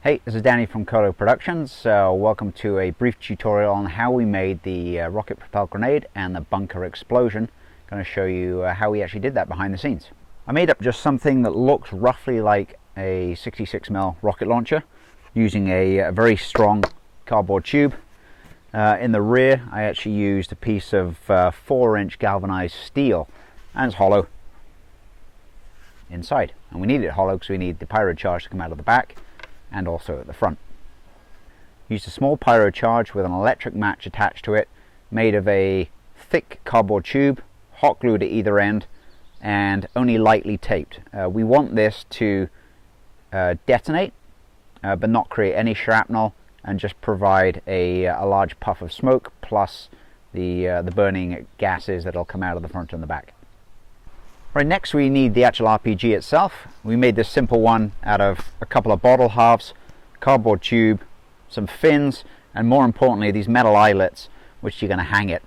Hey, this is Danny from Kolo Productions. Welcome to a brief tutorial on how we made the rocket propelled grenade and the bunker explosion. I'm going to show you how we actually did that behind the scenes. I made up just something that looks roughly like a 66mm rocket launcher using a very strong cardboard tube. In the rear I actually used a piece of 4-inch galvanized steel, and it's hollow inside. And we need it hollow because we need the pyro charge to come out of the back and also at the front. Used a small pyro charge with an electric match attached to it, made of a thick cardboard tube, hot glued at either end and only lightly taped. We want this to detonate but not create any shrapnel, and just provide a large puff of smoke plus the burning gases that'll come out of the front and the back. Right, next we need the actual RPG itself. We made this simple one out of a couple of bottle halves, cardboard tube, some fins, and more importantly these metal eyelets which you're going to hang it.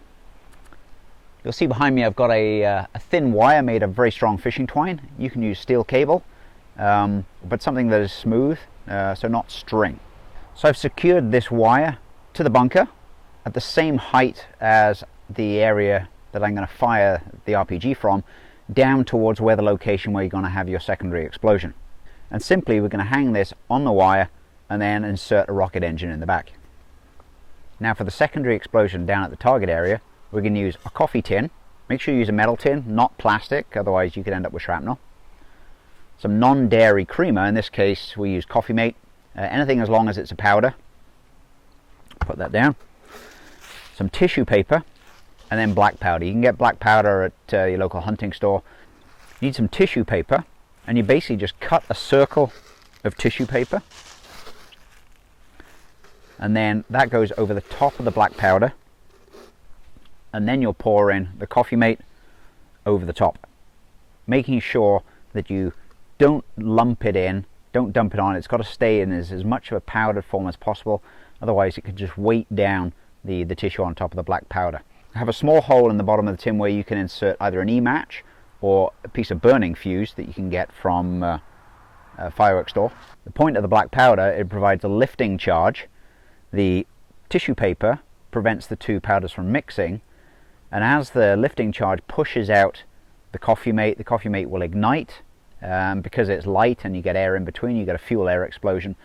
You'll see behind me I've got a thin wire made of very strong fishing twine. You can use steel cable, but something that is smooth, so not string. So I've secured this wire to the bunker at the same height as the area that I'm going to fire the RPG from, down towards where the location where you're going to have your secondary explosion. And simply we're going to hang this on the wire and then insert a rocket engine in the back. Now for the secondary explosion down at the target area, we're going to use a coffee tin. Make sure you use a metal tin, not plastic, otherwise you could end up with shrapnel. Some non-dairy creamer, in this case we use Coffee Mate, anything as long as it's a powder. Put that down. Some tissue paper, and then black powder. You can get black powder at your local hunting store. You need some tissue paper, and you basically just cut a circle of tissue paper, and then that goes over the top of the black powder, and then you'll pour in the Coffee Mate over the top, making sure that you don't lump it in, don't dump it on. It's got to stay in as much of a powdered form as possible, otherwise it could just weight down the tissue on top of the black powder. Have a small hole in the bottom of the tin where you can insert either an E-match or a piece of burning fuse that you can get from a fireworks store. The point of the black powder, it provides a lifting charge. The tissue paper prevents the two powders from mixing, and as the lifting charge pushes out the Coffee Mate will ignite. Because it's light and you get air in between, you get a fuel air explosion.